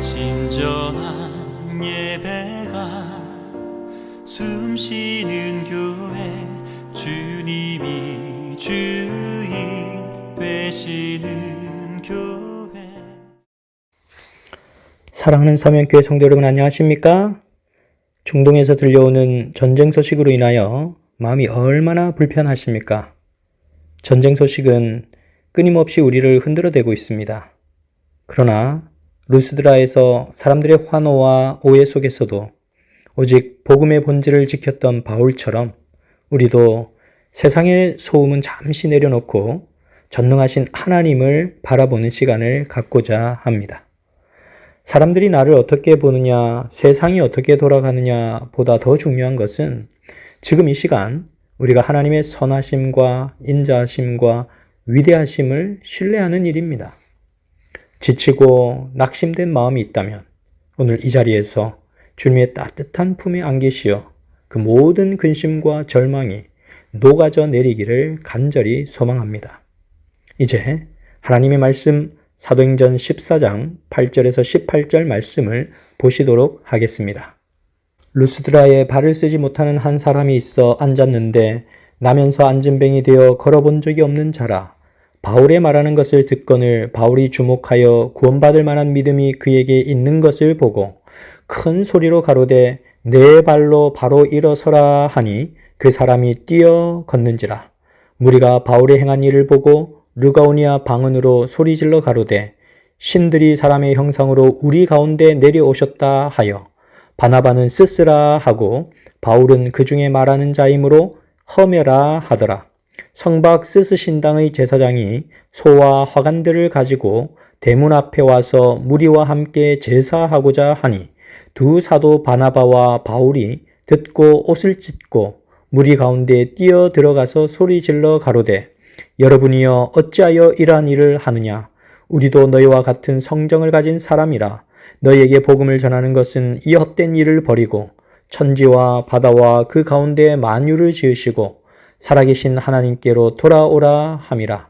진정한 예배가 숨쉬는 교회, 주님이 주인 되시는 교회. 사랑하는 서면교회 성도 여러분, 안녕하십니까? 중동에서 들려오는 전쟁 소식으로 인하여 마음이 얼마나 불편하십니까? 전쟁 소식은 끊임없이 우리를 흔들어대고 있습니다. 그러나 루스드라에서 사람들의 환호와 오해 속에서도 오직 복음의 본질을 지켰던 바울처럼 우리도 세상의 소음은 잠시 내려놓고 전능하신 하나님을 바라보는 시간을 갖고자 합니다. 사람들이 나를 어떻게 보느냐, 세상이 어떻게 돌아가느냐 보다 더 중요한 것은 지금 이 시간 우리가 하나님의 선하심과 인자하심과 위대하심을 신뢰하는 일입니다. 지치고 낙심된 마음이 있다면 오늘 이 자리에서 주님의 따뜻한 품에 안기시어 그 모든 근심과 절망이 녹아져 내리기를 간절히 소망합니다. 이제 하나님의 말씀 사도행전 14장 8절에서 18절 말씀을 보시도록 하겠습니다. 루스드라에 발을 쓰지 못하는 한 사람이 있어 앉았는데 나면서 앉은 뱅이 되어 걸어본 적이 없는 자라. 바울의 말하는 것을 듣거늘 바울이 주목하여 구원받을 만한 믿음이 그에게 있는 것을 보고 큰 소리로 가로되 내 발로 바로 일어서라 하니 그 사람이 뛰어 걷는지라. 무리가 바울의 행한 일을 보고 르가오니아 방언으로 소리질러 가로되 신들이 사람의 형상으로 우리 가운데 내려오셨다 하여 바나바는 스스라 하고 바울은 그 중에 말하는 자이므로 허메라 하더라. 성박 스스 신당의 제사장이 소와 화관들을 가지고 대문 앞에 와서 무리와 함께 제사하고자 하니 두 사도 바나바와 바울이 듣고 옷을 찢고 무리 가운데 뛰어 들어가서 소리질러 가로되 여러분이여 어찌하여 이러한 일을 하느냐? 우리도 너희와 같은 성정을 가진 사람이라. 너희에게 복음을 전하는 것은 이 헛된 일을 버리고 천지와 바다와 그 가운데 만유를 지으시고 살아계신 하나님께로 돌아오라 함이라.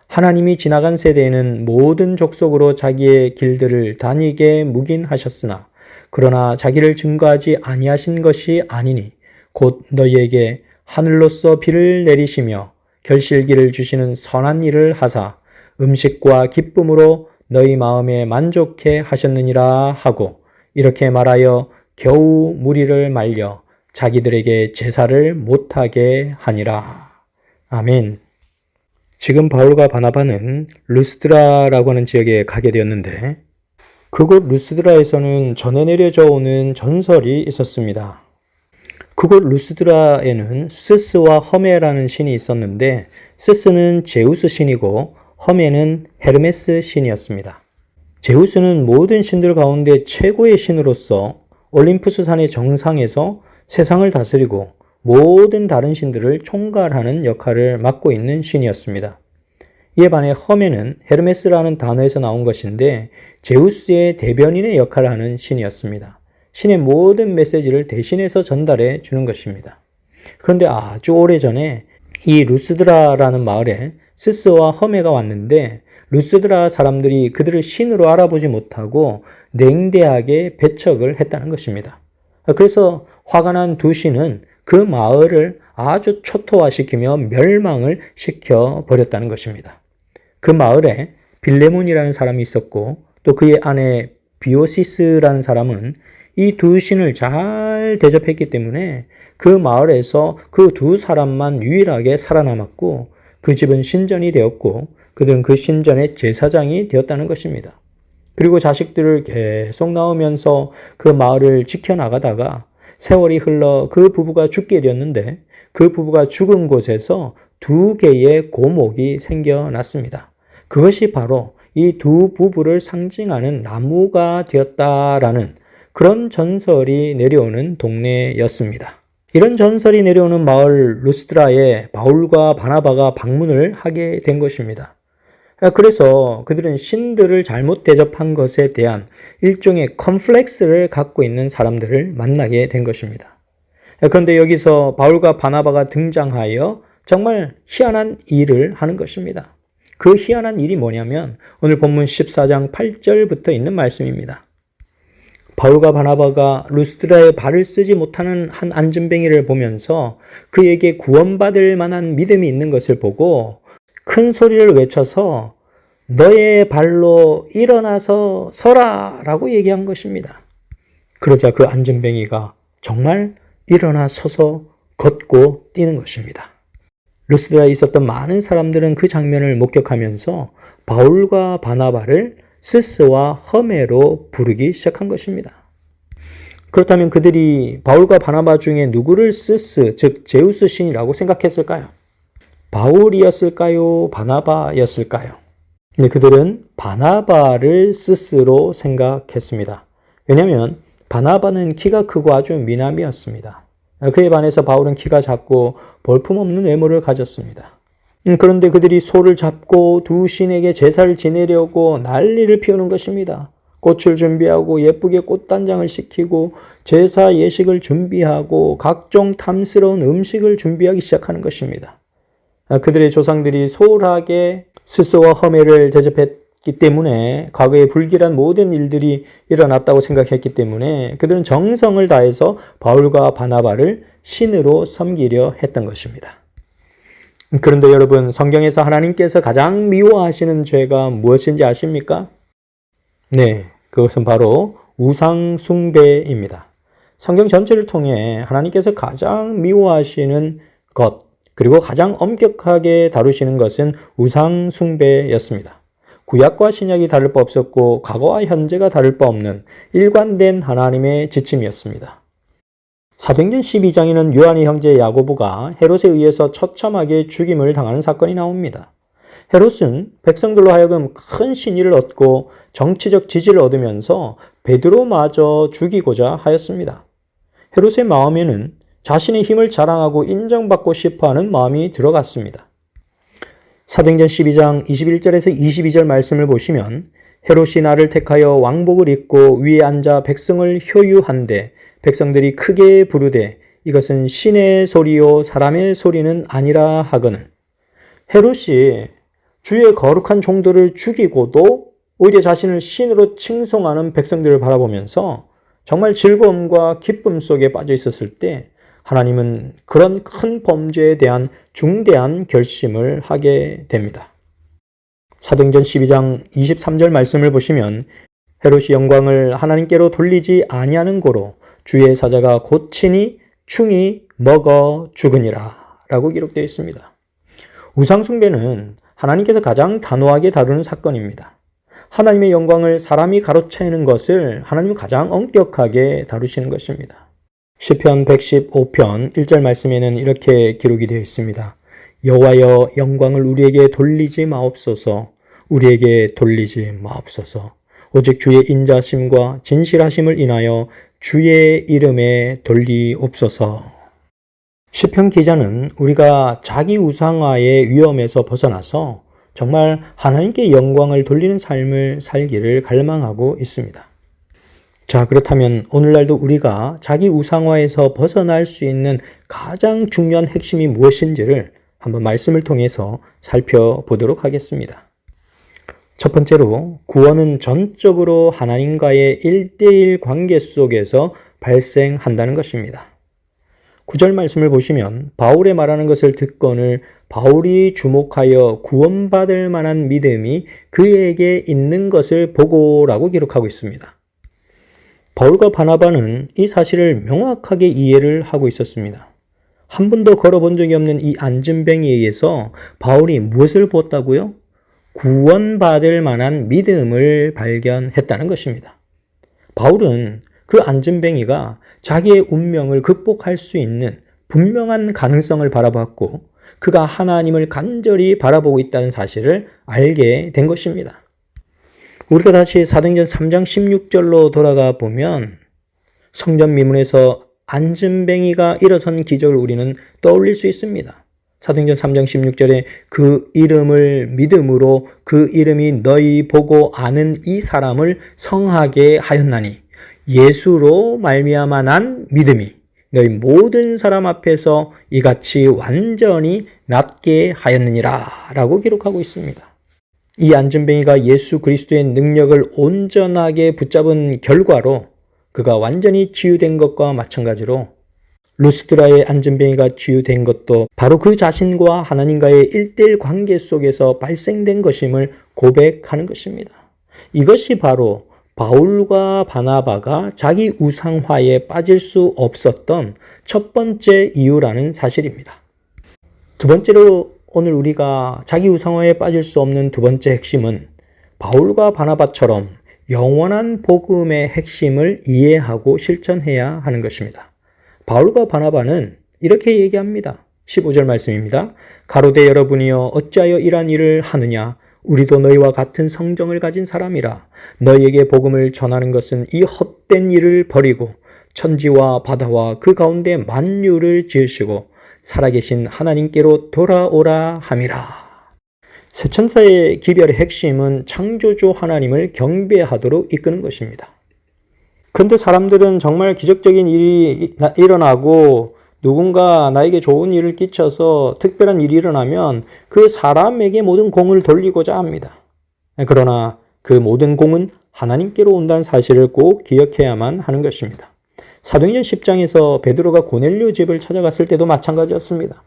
하나님이 지나간 세대에는 모든 족속으로 자기의 길들을 다니게 묵인하셨으나 그러나 자기를 증거하지 아니하신 것이 아니니 곧 너희에게 하늘로서 비를 내리시며 결실기를 주시는 선한 일을 하사 음식과 기쁨으로 너희 마음에 만족해 하셨느니라 하고 이렇게 말하여 겨우 무리를 말려 자기들에게 제사를 못하게 하니라. 아멘. 지금 바울과 바나바는 루스드라라고 하는 지역에 가게 되었는데 그곳 루스드라에서는 전해 내려져 오는 전설이 있었습니다. 그곳 루스드라에는 스스와 허메라는 신이 있었는데 스스는 제우스 신이고 허메는 헤르메스 신이었습니다. 제우스는 모든 신들 가운데 최고의 신으로서 올림푸스 산의 정상에서 세상을 다스리고 모든 다른 신들을 총괄하는 역할을 맡고 있는 신이었습니다. 이에 반해 허메는 헤르메스라는 단어에서 나온 것인데 제우스의 대변인의 역할을 하는 신이었습니다. 신의 모든 메시지를 대신해서 전달해 주는 것입니다. 그런데 아주 오래전에 이 루스드라라는 마을에 스스와 허메가 왔는데 루스드라 사람들이 그들을 신으로 알아보지 못하고 냉대하게 배척을 했다는 것입니다. 그래서 화가 난 두 신은 그 마을을 아주 초토화시키며 멸망을 시켜버렸다는 것입니다. 그 마을에 빌레몬이라는 사람이 있었고 또 그의 아내 비오시스라는 사람은 이 두 신을 잘 대접했기 때문에 그 마을에서 그 두 사람만 유일하게 살아남았고 그 집은 신전이 되었고 그들은 그 신전의 제사장이 되었다는 것입니다. 그리고 자식들을 계속 낳으면서 그 마을을 지켜나가다가 세월이 흘러 그 부부가 죽게 되었는데 그 부부가 죽은 곳에서 두 개의 고목이 생겨났습니다. 그것이 바로 이 두 부부를 상징하는 나무가 되었다라는 그런 전설이 내려오는 동네였습니다. 이런 전설이 내려오는 마을 루스드라에 바울과 바나바가 방문을 하게 된 것입니다. 그래서 그들은 신들을 잘못 대접한 것에 대한 일종의 컴플렉스를 갖고 있는 사람들을 만나게 된 것입니다. 그런데 여기서 바울과 바나바가 등장하여 정말 희한한 일을 하는 것입니다. 그 희한한 일이 뭐냐면 오늘 본문 14장 8절부터 있는 말씀입니다. 바울과 바나바가 루스드라에 발을 쓰지 못하는 한 안진뱅이를 보면서 그에게 구원받을 만한 믿음이 있는 것을 보고 큰 소리를 외쳐서 너의 발로 일어나서 서라 라고 얘기한 것입니다. 그러자 그 안진뱅이가 정말 일어나 서서 걷고 뛰는 것입니다. 루스드라에 있었던 많은 사람들은 그 장면을 목격하면서 바울과 바나바를 스스와 허메로 부르기 시작한 것입니다. 그렇다면 그들이 바울과 바나바 중에 누구를 스스, 즉 제우스 신이라고 생각했을까요? 바울이었을까요? 바나바였을까요? 근데 그들은 바나바를 스스로 생각했습니다. 왜냐하면 바나바는 키가 크고 아주 미남이었습니다. 그에 반해서 바울은 키가 작고 볼품없는 외모를 가졌습니다. 그런데 그들이 소를 잡고 두 신에게 제사를 지내려고 난리를 피우는 것입니다. 꽃을 준비하고 예쁘게 꽃단장을 시키고 제사 예식을 준비하고 각종 탐스러운 음식을 준비하기 시작하는 것입니다. 그들의 조상들이 소홀하게 스스와 허메를 대접했기 때문에 과거에 불길한 모든 일들이 일어났다고 생각했기 때문에 그들은 정성을 다해서 바울과 바나바를 신으로 섬기려 했던 것입니다. 그런데 여러분, 성경에서 하나님께서 가장 미워하시는 죄가 무엇인지 아십니까? 네, 그것은 바로 우상 숭배입니다. 성경 전체를 통해 하나님께서 가장 미워하시는 것, 그리고 가장 엄격하게 다루시는 것은 우상 숭배였습니다. 구약과 신약이 다를 바 없었고 과거와 현재가 다를 바 없는 일관된 하나님의 지침이었습니다. 사도행전 12장에는 요한의 형제 야고보가 헤롯에 의해서 처참하게 죽임을 당하는 사건이 나옵니다. 헤롯은 백성들로 하여금 큰 신의를 얻고 정치적 지지를 얻으면서 베드로마저 죽이고자 하였습니다. 헤롯의 마음에는 자신의 힘을 자랑하고 인정받고 싶어하는 마음이 들어갔습니다. 사도행전 12장 21절에서 22절 말씀을 보시면 헤롯이 나를 택하여 왕복을 입고 위에 앉아 백성을 효유한데 백성들이 크게 부르되 이것은 신의 소리요 사람의 소리는 아니라 하거늘. 헤롯이 주의 거룩한 종들을 죽이고도 오히려 자신을 신으로 칭송하는 백성들을 바라보면서 정말 즐거움과 기쁨 속에 빠져 있었을 때 하나님은 그런 큰 범죄에 대한 중대한 결심을 하게 됩니다. 사도행전 12장 23절 말씀을 보시면 헤롯이 영광을 하나님께로 돌리지 아니하는 고로 주의 사자가 고치니 충이 먹어 죽으니라 라고 기록되어 있습니다. 우상숭배는 하나님께서 가장 단호하게 다루는 사건입니다. 하나님의 영광을 사람이 가로채는 것을 하나님은 가장 엄격하게 다루시는 것입니다. 시편 115편 1절 말씀에는 이렇게 기록이 되어 있습니다. 여호와여 영광을 우리에게 돌리지 마옵소서. 우리에게 돌리지 마옵소서. 오직 주의 인자심과 진실하심을 인하여 주의 이름에 돌리옵소서. 시편 기자는 우리가 자기 우상화의 위험에서 벗어나서 정말 하나님께 영광을 돌리는 삶을 살기를 갈망하고 있습니다. 자, 그렇다면 오늘날도 우리가 자기 우상화에서 벗어날 수 있는 가장 중요한 핵심이 무엇인지를 한번 말씀을 통해서 살펴보도록 하겠습니다. 첫 번째로 구원은 전적으로 하나님과의 1대1 관계 속에서 발생한다는 것입니다. 9절 말씀을 보시면 바울의 말하는 것을 듣거늘 바울이 주목하여 구원받을 만한 믿음이 그에게 있는 것을 보고라고 기록하고 있습니다. 바울과 바나바는 이 사실을 명확하게 이해를 하고 있었습니다. 한 번도 걸어본 적이 없는 이 안진뱅이에 의해서 바울이 무엇을 보았다고요? 구원받을 만한 믿음을 발견했다는 것입니다. 바울은 그 안진뱅이가 자기의 운명을 극복할 수 있는 분명한 가능성을 바라봤고 그가 하나님을 간절히 바라보고 있다는 사실을 알게 된 것입니다. 우리가 다시 사도행전 3장 16절로 돌아가 보면 성전 미문에서 안진뱅이가 일어선 기적을 우리는 떠올릴 수 있습니다. 사도행전 3장 16절에 그 이름을 믿음으로 그 이름이 너희 보고 아는 이 사람을 성하게 하였나니 예수로 말미암아 난 믿음이 너희 모든 사람 앞에서 이같이 완전히 낫게 하였느니라 라고 기록하고 있습니다. 이 안진뱅이가 예수 그리스도의 능력을 온전하게 붙잡은 결과로 그가 완전히 치유된 것과 마찬가지로 루스드라의 안전뱅이가 치유된 것도 바로 그 자신과 하나님과의 1:1 관계 속에서 발생된 것임을 고백하는 것입니다. 이것이 바로 바울과 바나바가 자기 우상화에 빠질 수 없었던 첫 번째 이유라는 사실입니다. 두 번째로 오늘 우리가 자기 우상화에 빠질 수 없는 두 번째 핵심은 바울과 바나바처럼 영원한 복음의 핵심을 이해하고 실천해야 하는 것입니다. 바울과 바나바는 이렇게 얘기합니다. 15절 말씀입니다. 가로되 여러분이여 어찌하여 이러한 일을 하느냐? 우리도 너희와 같은 성정을 가진 사람이라. 너희에게 복음을 전하는 것은 이 헛된 일을 버리고 천지와 바다와 그 가운데 만유를 지으시고 살아계신 하나님께로 돌아오라 함이라. 세천사의 기별의 핵심은 창조주 하나님을 경배하도록 이끄는 것입니다. 그런데 사람들은 정말 기적적인 일이 일어나고 누군가 나에게 좋은 일을 끼쳐서 특별한 일이 일어나면 그 사람에게 모든 공을 돌리고자 합니다. 그러나 그 모든 공은 하나님께로 온다는 사실을 꼭 기억해야만 하는 것입니다. 사도행전 10장에서 베드로가 고넬료 집을 찾아갔을 때도 마찬가지였습니다.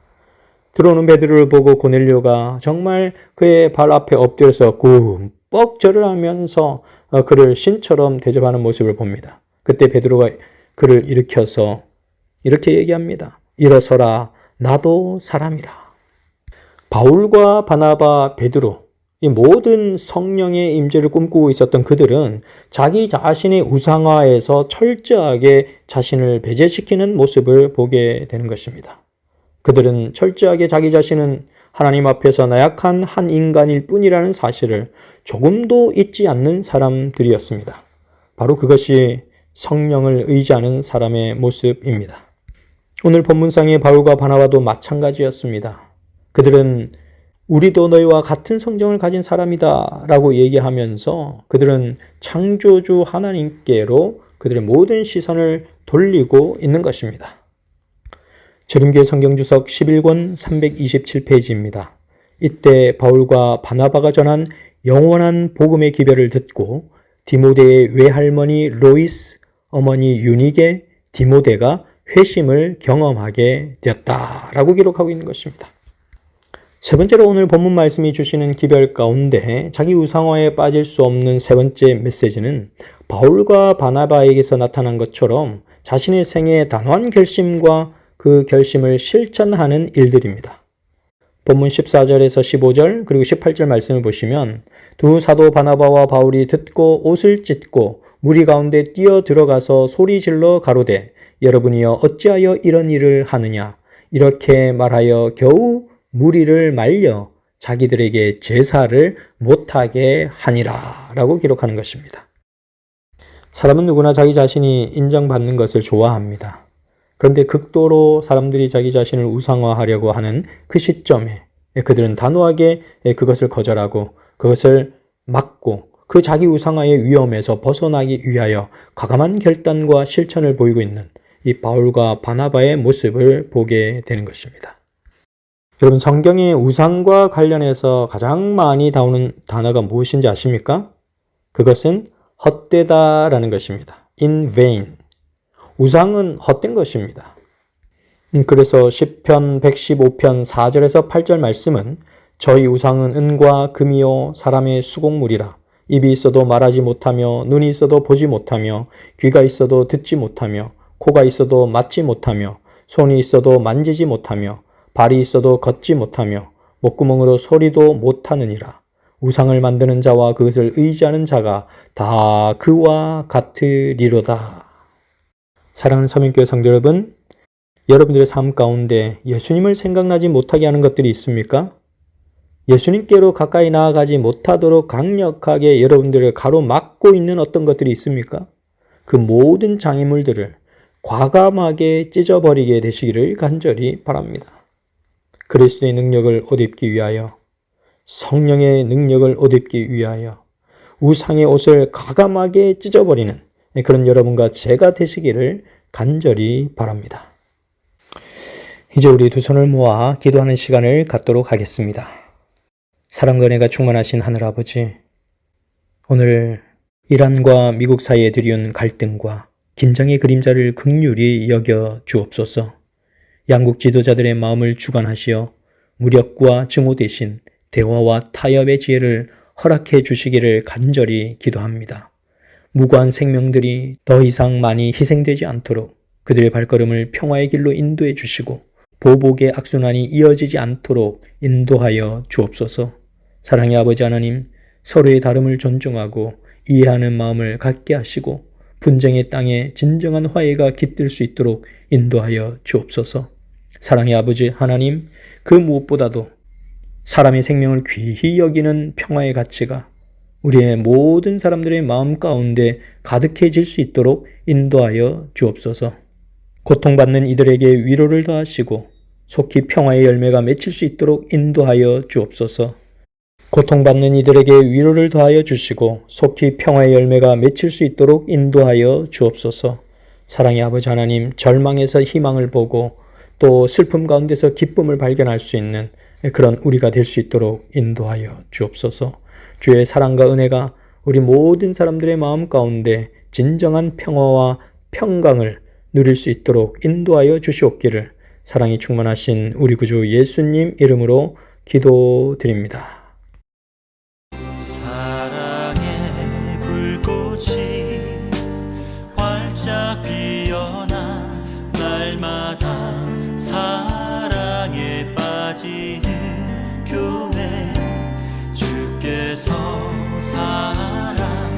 들어오는 베드로를 보고 고넬료가 정말 그의 발 앞에 엎드려서 끔뻑 절을 하면서 그를 신처럼 대접하는 모습을 봅니다. 그때 베드로가 그를 일으켜서 이렇게 얘기합니다. 일어서라, 나도 사람이라. 바울과 바나바, 베드로, 이 모든 성령의 임재를 꿈꾸고 있었던 그들은 자기 자신의 우상화에서 철저하게 자신을 배제시키는 모습을 보게 되는 것입니다. 그들은 철저하게 자기 자신은 하나님 앞에서 나약한 한 인간일 뿐이라는 사실을 조금도 잊지 않는 사람들이었습니다. 바로 그것이 성령을 의지하는 사람의 모습입니다. 오늘 본문상의 바울과 바나바도 마찬가지였습니다. 그들은 우리도 너희와 같은 성정을 가진 사람이다 라고 얘기하면서 그들은 창조주 하나님께로 그들의 모든 시선을 돌리고 있는 것입니다. 재림교회 성경주석 11권 327페이지입니다. 이때 바울과 바나바가 전한 영원한 복음의 기별을 듣고 디모데의 외할머니 로이스, 어머니 유닉의 디모데가 회심을 경험하게 되었다라고 기록하고 있는 것입니다. 세 번째로 오늘 본문 말씀이 주시는 기별 가운데 자기 우상화에 빠질 수 없는 세 번째 메시지는 바울과 바나바에게서 나타난 것처럼 자신의 생애의 단호한 결심과 그 결심을 실천하는 일들입니다. 본문 14절에서 15절 그리고 18절 말씀을 보시면 두 사도 바나바와 바울이 듣고 옷을 찢고 무리 가운데 뛰어 들어가서 소리질러 가로되 여러분이여 어찌하여 이런 일을 하느냐 이렇게 말하여 겨우 무리를 말려 자기들에게 제사를 못하게 하니라 라고 기록하는 것입니다. 사람은 누구나 자기 자신이 인정받는 것을 좋아합니다. 그런데 극도로 사람들이 자기 자신을 우상화하려고 하는 그 시점에 그들은 단호하게 그것을 거절하고 그것을 막고 그 자기 우상화의 위험에서 벗어나기 위하여 과감한 결단과 실천을 보이고 있는 이 바울과 바나바의 모습을 보게 되는 것입니다. 여러분, 성경의 우상과 관련해서 가장 많이 나오는 단어가 무엇인지 아십니까? 그것은 헛되다라는 것입니다. in vain. 우상은 헛된 것입니다. 그래서 시편 115편 4절에서 8절 말씀은 저희 우상은 은과 금이요 사람의 수곡물이라. 입이 있어도 말하지 못하며 눈이 있어도 보지 못하며 귀가 있어도 듣지 못하며 코가 있어도 맡지 못하며 손이 있어도 만지지 못하며 발이 있어도 걷지 못하며 목구멍으로 소리도 못하느니라. 우상을 만드는 자와 그것을 의지하는 자가 다 그와 같으리로다. 사랑하는 서민교회 성도 여러분, 여러분들의 삶 가운데 예수님을 생각나지 못하게 하는 것들이 있습니까? 예수님께로 가까이 나아가지 못하도록 강력하게 여러분들을 가로막고 있는 어떤 것들이 있습니까? 그 모든 장애물들을 과감하게 찢어버리게 되시기를 간절히 바랍니다. 그리스도의 능력을 옷 입기 위하여, 성령의 능력을 옷 입기 위하여 우상의 옷을 과감하게 찢어버리는 그런 여러분과 제가 되시기를 간절히 바랍니다. 이제 우리 두 손을 모아 기도하는 시간을 갖도록 하겠습니다. 사랑과 은혜가 충만하신 하늘아버지, 오늘 이란과 미국 사이에 들이온 갈등과 긴장의 그림자를 긍휼히 여겨 주옵소서. 양국 지도자들의 마음을 주관하시어 무력과 증오 대신 대화와 타협의 지혜를 허락해 주시기를 간절히 기도합니다. 무고한 생명들이 더 이상 많이 희생되지 않도록 그들의 발걸음을 평화의 길로 인도해 주시고 보복의 악순환이 이어지지 않도록 인도하여 주옵소서. 사랑의 아버지 하나님, 서로의 다름을 존중하고 이해하는 마음을 갖게 하시고 분쟁의 땅에 진정한 화해가 깃들 수 있도록 인도하여 주옵소서. 사랑의 아버지 하나님, 그 무엇보다도 사람의 생명을 귀히 여기는 평화의 가치가 우리의 모든 사람들의 마음 가운데 가득해질 수 있도록 인도하여 주옵소서. 고통받는 이들에게 위로를 더하시고 속히 평화의 열매가 맺힐 수 있도록 인도하여 주옵소서. 고통받는 이들에게 위로를 더하여 주시고 속히 평화의 열매가 맺힐 수 있도록 인도하여 주옵소서. 사랑의 아버지 하나님, 절망에서 희망을 보고 또 슬픔 가운데서 기쁨을 발견할 수 있는 그런 우리가 될 수 있도록 인도하여 주옵소서. 주의 사랑과 은혜가 우리 모든 사람들의 마음 가운데 진정한 평화와 평강을 누릴 수 있도록 인도하여 주시옵기를 사랑이 충만하신 우리 구주 예수님 이름으로 기도드립니다. 사랑의 불꽃이 활짝 피어나 날마다 사랑에 빠지는 교회, 주께서 사랑하는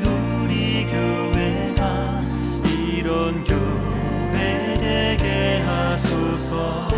우리 교회가 이런 교회 되게 하소서.